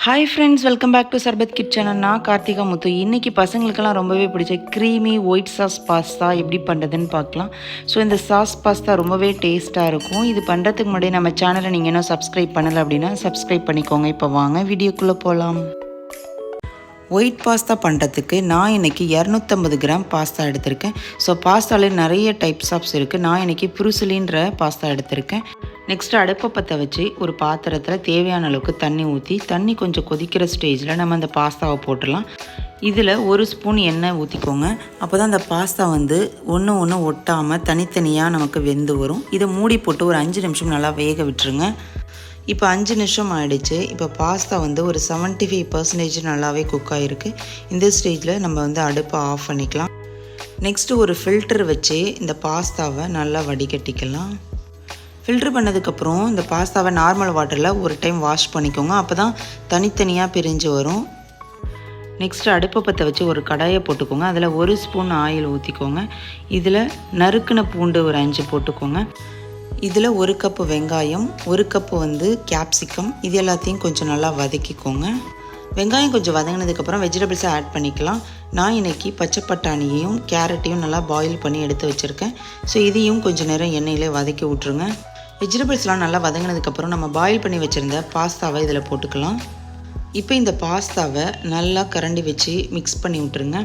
Hi friends, welcome back to Sarbath Kitchen. நான் கார்த்திகா முத்து. இன்னைக்கு பசங்களுக்கெல்லாம் ரொம்பவே பிடிச்ச creamy white sauce pasta எப்படி பண்ணுறதுன்னு பார்க்கலாம். ஸோ இந்த சாஸ் பாஸ்தா ரொம்பவே டேஸ்ட்டாக இருக்கும். இது பண்ணுறதுக்கு முன்னாடி நம்ம சேனலை நீங்கள் இன்னும் சப்ஸ்கிரைப் பண்ணலை அப்படின்னா சப்ஸ்கிரைப் பண்ணிக்கோங்க. இப்போ வாங்க வீடியோக்குள்ளே போகலாம். ஒயிட் பாஸ்தா பண்ணுறதுக்கு நான் இன்றைக்கி 250 கிராம் பாஸ்தா எடுத்திருக்கேன். ஸோ பாஸ்தாவில் நிறைய டைப்ஸ் ஆஃப்ஸ் இருக்குது. நான் இன்றைக்கி புருசிலின்ற பாஸ்தா எடுத்திருக்கேன். நெக்ஸ்ட்டு அடுப்பை பற்ற வச்சு ஒரு பாத்திரத்தில் தேவையான அளவுக்கு தண்ணி ஊற்றி தண்ணி கொஞ்சம் கொதிக்கிற ஸ்டேஜில் நம்ம அந்த பாஸ்தாவை போட்டுடலாம். இதில் ஒரு ஸ்பூன் எண்ணெய் ஊற்றிக்கோங்க. அப்போ தான் அந்த பாஸ்தா ஒன்று ஒட்டாமல் தனித்தனியாக நமக்கு வெந்து வரும். இதை மூடி போட்டு ஒரு 5 நிமிஷம் நல்லா வேக விட்டுருங்க. இப்போ 5 நிமிஷம் ஆகிடுச்சு. இப்போ பாஸ்தா ஒரு 75% நல்லாவே குக் ஆகிருக்கு. இந்த ஸ்டேஜில் நம்ம அடுப்பை ஆஃப் பண்ணிக்கலாம். நெக்ஸ்ட்டு ஒரு ஃபில்டர் வச்சு இந்த பாஸ்தாவை நல்லா வடிகட்டிக்கலாம். ஃபில்ட்ரு பண்ணதுக்கப்புறம் இந்த பாஸ்தாவை நார்மல் வாட்டரில் ஒரு டைம் வாஷ் பண்ணிக்கோங்க. அப்போ தான் தனித்தனியாக பிரிஞ்சு வரும். நெக்ஸ்ட்டு அடுப்பை பற்ற வச்சு ஒரு கடாயை போட்டுக்கோங்க. அதில் 1 ஸ்பூன் ஆயில் ஊற்றிக்கோங்க. இதில் நறுக்குன பூண்டு ஒரு 5 போட்டுக்கோங்க. இதில் 1 கப்பு வெங்காயம், 1 கப்பு கேப்சிகம், இது எல்லாத்தையும் கொஞ்சம் நல்லா வதக்கிக்கோங்க. வெங்காயம் கொஞ்சம் வதங்கினதுக்கப்புறம் வெஜிடபிள்ஸை ஆட் பண்ணிக்கலாம். நான் இன்றைக்கி பச்சை பட்டாணியையும் கேரட்டையும் நல்லா பாயில் பண்ணி எடுத்து வச்சுருக்கேன். ஸோ இதையும் கொஞ்சம் நேரம் எண்ணெயிலே வதக்கி விட்ருங்க. வெஜிடபிள்ஸ்லாம் நல்லா வதங்கினதுக்கப்புறம் நம்ம பாயில் பண்ணி வச்சுருந்த பாஸ்தாவை இதில் போட்டுக்கலாம். இப்போ இந்த பாஸ்தாவை நல்லா கரண்டி வச்சு மிக்ஸ் பண்ணி விட்ருங்க.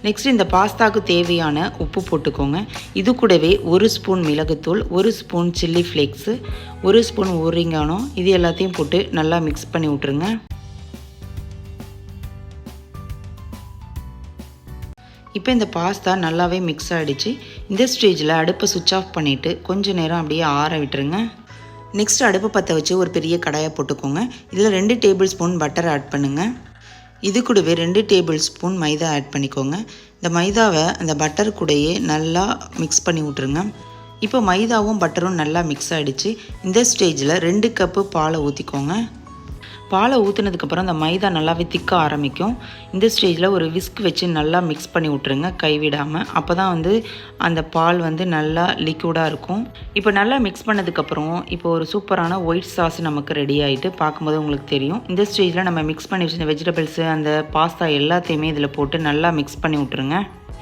நெக்ஸ்ட் இந்த பாஸ்தாவுக்கு தேவையான உப்பு போட்டுக்கோங்க. இது கூடவே 1 ஸ்பூன் மிளகுத்தூள், 1 ஸ்பூன் சில்லி ஃப்ளேக்ஸு, 1 ஸ்பூன் ஓரிங்கானோ, இது எல்லாத்தையும் போட்டு நல்லா மிக்ஸ் பண்ணி விட்ருங்க. இப்போ இந்த பாஸ்தா நல்லாவே மிக்ஸ் ஆகிடுச்சு. இந்த ஸ்டேஜில் அடுப்பை சுவிட்ச் ஆஃப் பண்ணிவிட்டு கொஞ்சம் நேரம் அப்படியே ஆற விட்டுருங்க. நெக்ஸ்ட் அடுப்பை பற்ற வச்சு ஒரு பெரிய கடாயை போட்டுக்கோங்க. இதில் 2 டேபிள் ஸ்பூன் பட்டர் ஆட் பண்ணுங்கள். இது கூடவே 2 டேபிள் ஸ்பூன் மைதா ஆட் பண்ணிக்கோங்க. இந்த மைதாவை அந்த பட்டர் கூடயே நல்லா மிக்ஸ் பண்ணி விட்ருங்க. இப்போ மைதாவும் பட்டரும் நல்லா மிக்ஸ் ஆகிடுச்சு. இந்த ஸ்டேஜில் 2 கப்பு பாலை ஊற்றிக்கோங்க. பாலை ஊற்றுனதுக்கப்புறம் அந்த மைதா நல்லாவே திக்க ஆரம்பிக்கும். இந்த ஸ்டேஜில் ஒரு விஸ்க் வச்சு நல்லா மிக்ஸ் பண்ணி விட்ருங்க கைவிடாமல். அப்போ தான் அந்த பால் நல்லா லிக்விடாக இருக்கும். இப்போ நல்லா மிக்ஸ் பண்ணதுக்கப்புறம் இப்போ ஒரு சூப்பரான ஒயிட் சாஸ் நமக்கு ரெடி ஆகிட்டு பார்க்கும்போது உங்களுக்கு தெரியும். இந்த ஸ்டேஜில் நம்ம மிக்ஸ் பண்ணி வச்சுருந்த வெஜிடபிள்ஸு அந்த பாஸ்தா எல்லாத்தையுமே இதில் போட்டு நல்லா மிக்ஸ் பண்ணி விட்ருங்க.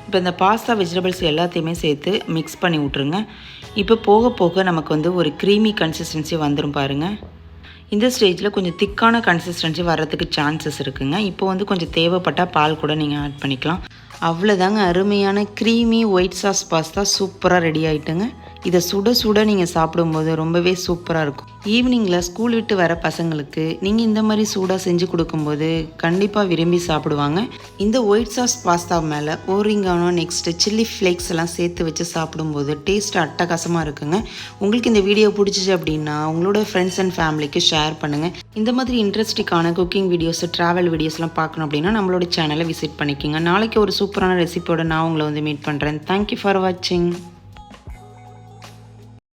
இப்போ இந்த பாஸ்தா வெஜிடபிள்ஸ் எல்லாத்தையுமே சேர்த்து மிக்ஸ் பண்ணி விட்ருங்க. இப்போ போக போக நமக்கு ஒரு க்ரீமி கன்சிஸ்டன்சி வந்துடும் பாருங்கள். இந்த ஸ்டேஜில் கொஞ்சம் திக்கான கன்சிஸ்டன்சி வர்றதுக்கு சான்சஸ் இருக்குங்க. இப்போ கொஞ்சம் தேவைப்பட்டால் பால் கூட நீங்கள் ஆட் பண்ணிக்கலாம். அவ்வளோதாங்க, அருமையான க்ரீமி ஒயிட் சாஸ் பாஸ்தா சூப்பராக ரெடி ஆகிட்டுங்க. இதை சுட சுட நீங்கள் சாப்பிடும்போது ரொம்பவே சூப்பராக இருக்கும். ஈவினிங்கில் ஸ்கூல் விட்டு வர பசங்களுக்கு நீங்கள் இந்த மாதிரி சூடாக செஞ்சு கொடுக்கும்போது கண்டிப்பாக விரும்பி சாப்பிடுவாங்க. இந்த ஒயிட் சாஸ் பாஸ்தா மேலே ஓரிங்கானோ நெக்ஸ்ட்டு சில்லி ஃப்ளேக்ஸ் எல்லாம் சேர்த்து வச்சு சாப்பிடும்போது டேஸ்ட் அட்டகாசமாக இருக்குங்க. உங்களுக்கு இந்த வீடியோ பிடிச்சிச்சு அப்படின்னா உங்களோட ஃப்ரெண்ட்ஸ் அண்ட் ஃபேமிலிக்கு ஷேர் பண்ணுங்கள். இந்த மாதிரி இன்ட்ரெஸ்டிங்கான குக்கிங் வீடியோஸ், ட்ராவல் வீடியோஸ்லாம் பார்க்கணும் அப்படின்னா நம்மளோட சேனலை விசிட் பண்ணிக்கோங்க. நாளைக்கு ஒரு சூப்பரான ரெசிபியோட நான் உங்களை மீட் பண்ணுறேன். தேங்க்யூ ஃபார் வாட்சிங்.